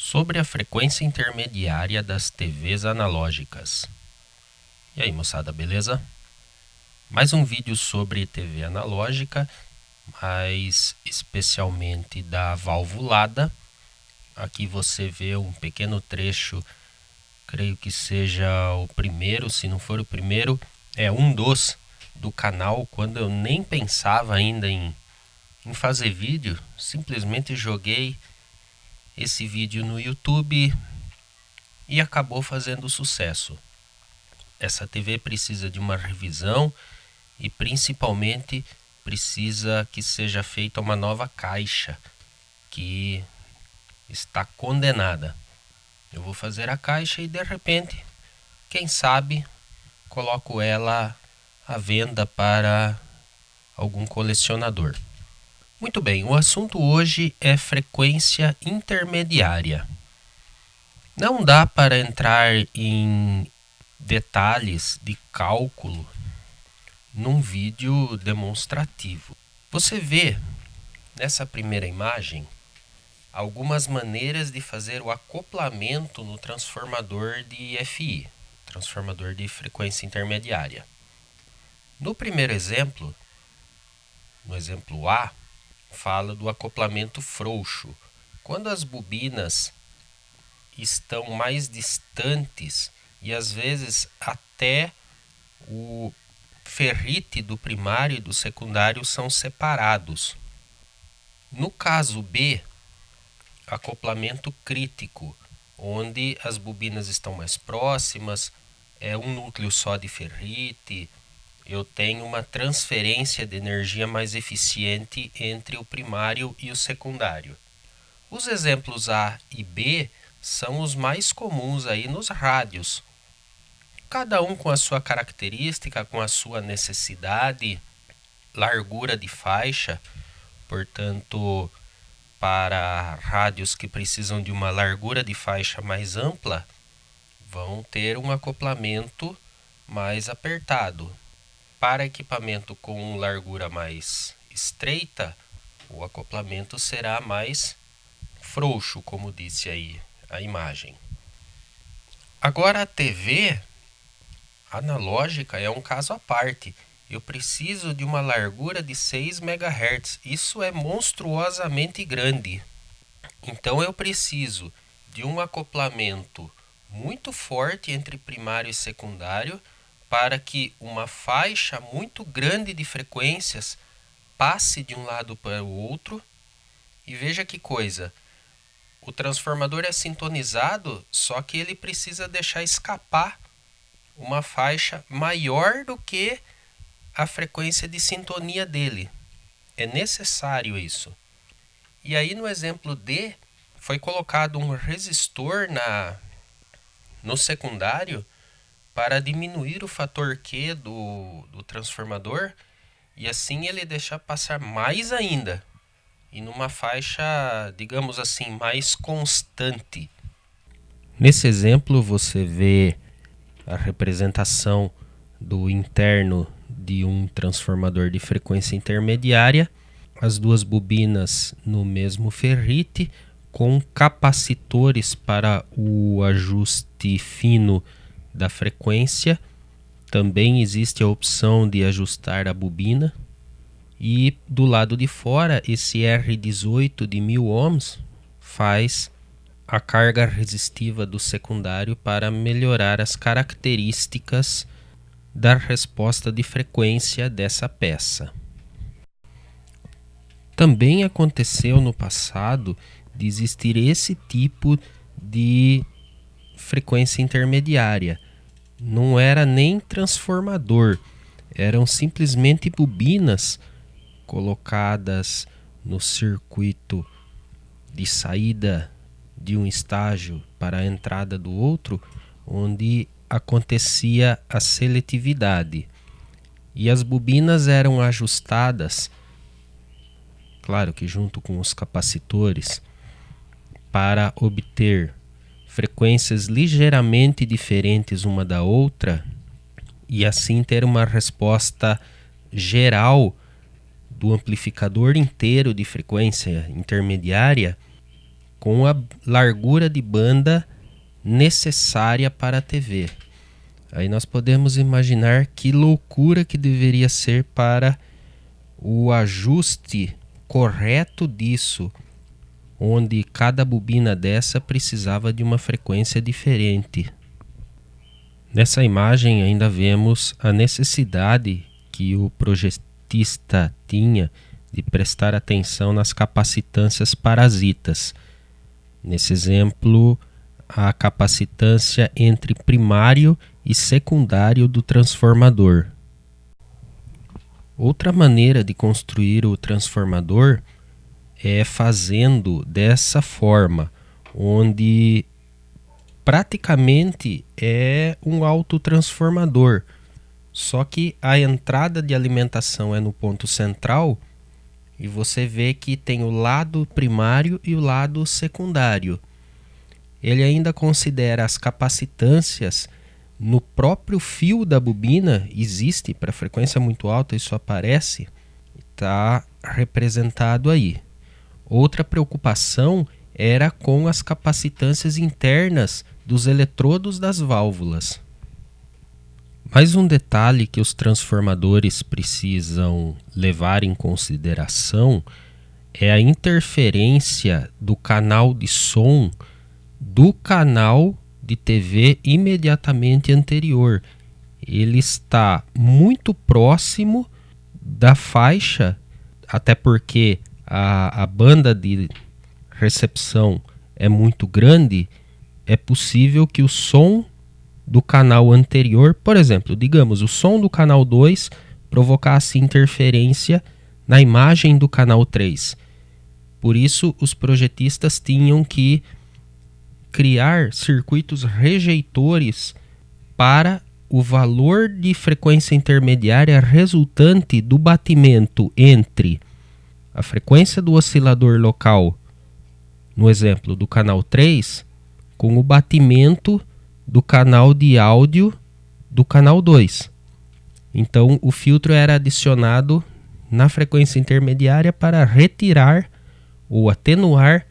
sobre a frequência intermediária das TVs analógicas. E aí, moçada, beleza? Mais um vídeo sobre TV analógica, mas especialmente da valvulada. Aqui você vê um pequeno trecho, creio que seja o primeiro, se não for o primeiro, é um dos do canal, quando eu nem pensava ainda em fazer vídeo, simplesmente joguei esse vídeo no YouTube e acabou fazendo sucesso. Essa TV precisa de uma revisão e principalmente precisa que seja feita uma nova caixa, que está condenada. Eu vou fazer a caixa e de repente, quem sabe, coloco ela à venda para algum colecionador. Muito bem, o assunto hoje é frequência intermediária. Não dá para entrar em detalhes de cálculo num vídeo demonstrativo. Você vê nessa primeira imagem algumas maneiras de fazer o acoplamento no transformador de FI, transformador de frequência intermediária. No primeiro exemplo, no exemplo A, fala do acoplamento frouxo. Quando as bobinas estão mais distantes e às vezes até o ferrite do primário e do secundário são separados. No caso B, acoplamento crítico, onde as bobinas estão mais próximas, é um núcleo só de ferrite, eu tenho uma transferência de energia mais eficiente entre o primário e o secundário. Os exemplos A e B são os mais comuns aí nos rádios. Cada um com a sua característica, com a sua necessidade, largura de faixa. Portanto, para rádios que precisam de uma largura de faixa mais ampla, vão ter um acoplamento mais apertado. Para equipamento com largura mais estreita, o acoplamento será mais frouxo, como disse aí a imagem. Agora a TV analógica é um caso à parte. Eu preciso de uma largura de 6 MHz. Isso é monstruosamente grande. Então eu preciso de um acoplamento muito forte entre primário e secundário para que uma faixa muito grande de frequências passe de um lado para o outro. E veja que coisa, o transformador é sintonizado, só que ele precisa deixar escapar uma faixa maior do que a frequência de sintonia dele. É necessário isso. E aí no exemplo D, foi colocado um resistor no secundário para diminuir o fator Q do transformador e assim ele deixar passar mais ainda e numa faixa, digamos assim, mais constante. Nesse exemplo você vê a representação do interno de um transformador de frequência intermediária, as duas bobinas no mesmo ferrite, com capacitores para o ajuste fino da frequência. Também existe a opção de ajustar a bobina. E do lado de fora, esse R18 de 1000 ohms faz a carga resistiva do secundário para melhorar as características da resposta de frequência dessa peça. Também aconteceu no passado de existir esse tipo de frequência intermediária. Não era nem transformador, eram simplesmente bobinas colocadas no circuito de saída de um estágio para a entrada do outro, onde acontecia a seletividade. E as bobinas eram ajustadas, claro que junto com os capacitores, para obter frequências ligeiramente diferentes uma da outra e assim ter uma resposta geral do amplificador inteiro de frequência intermediária com a largura de banda necessária para a TV. Aí nós podemos imaginar que loucura que deveria ser para o ajuste correto disso, onde cada bobina dessa precisava de uma frequência diferente. Nessa imagem ainda vemos a necessidade que o projetista tinha de prestar atenção nas capacitâncias parasitas. Nesse exemplo, a capacitância entre primário e secundário do transformador. Outra maneira de construir o transformador é fazendo dessa forma, onde praticamente é um autotransformador, só que a entrada de alimentação é no ponto central e você vê que tem o lado primário e o lado secundário. Ele ainda considera as capacitâncias no próprio fio da bobina, existe para frequência muito alta, isso aparece, está representado aí. Outra preocupação era com as capacitâncias internas dos eletrodos das válvulas. Mais um detalhe que os transformadores precisam levar em consideração é a interferência do canal de som do canal de TV imediatamente anterior. Ele está muito próximo da faixa, até porque a banda de recepção é muito grande, é possível que o som do canal anterior, por exemplo, digamos, o som do canal 2 provocasse interferência na imagem do canal 3. Por isso, os projetistas tinham que criar circuitos rejeitores para o valor de frequência intermediária resultante do batimento entre a frequência do oscilador local, no exemplo do canal 3, com o batimento do canal de áudio do canal 2. Então o filtro era adicionado na frequência intermediária para retirar ou atenuar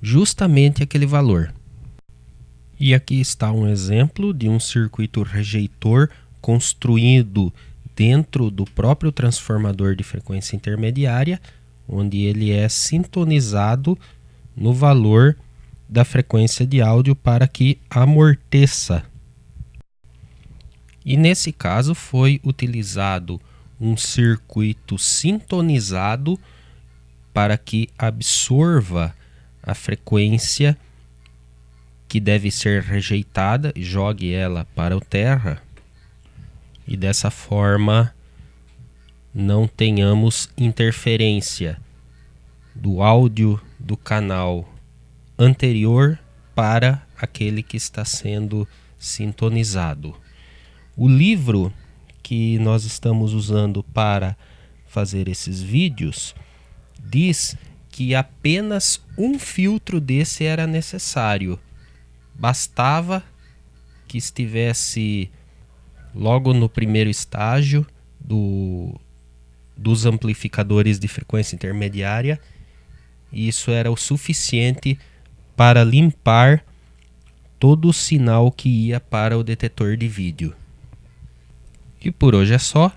justamente aquele valor. E aqui está um exemplo de um circuito rejeitor construído dentro do próprio transformador de frequência intermediária, onde ele é sintonizado no valor da frequência de áudio para que amorteça. E nesse caso foi utilizado um circuito sintonizado para que absorva a frequência que deve ser rejeitada e jogue ela para o terra, e dessa forma não tenhamos interferência do áudio do canal anterior para aquele que está sendo sintonizado. O livro que nós estamos usando para fazer esses vídeos diz que apenas um filtro desse era necessário. Bastava que estivesse logo no primeiro estágio dos amplificadores de frequência intermediária, e isso era o suficiente para limpar todo o sinal que ia para o detetor de vídeo. E por hoje é só.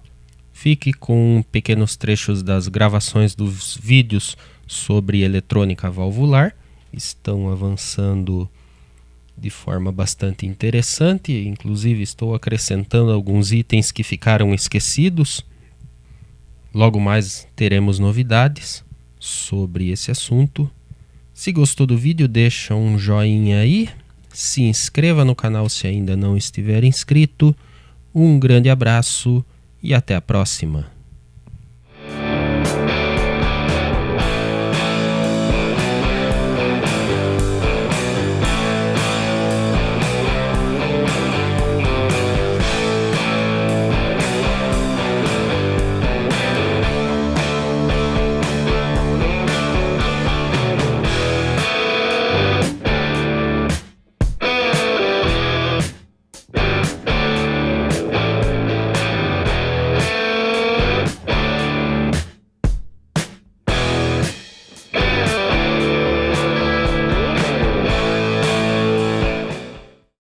Fique com pequenos trechos das gravações dos vídeos sobre eletrônica valvular. Estão avançando de forma bastante interessante, inclusive estou acrescentando alguns itens que ficaram esquecidos. Logo mais teremos novidades sobre esse assunto. Se gostou do vídeo, deixa um joinha aí, se inscreva no canal se ainda não estiver inscrito. Um grande abraço e até a próxima.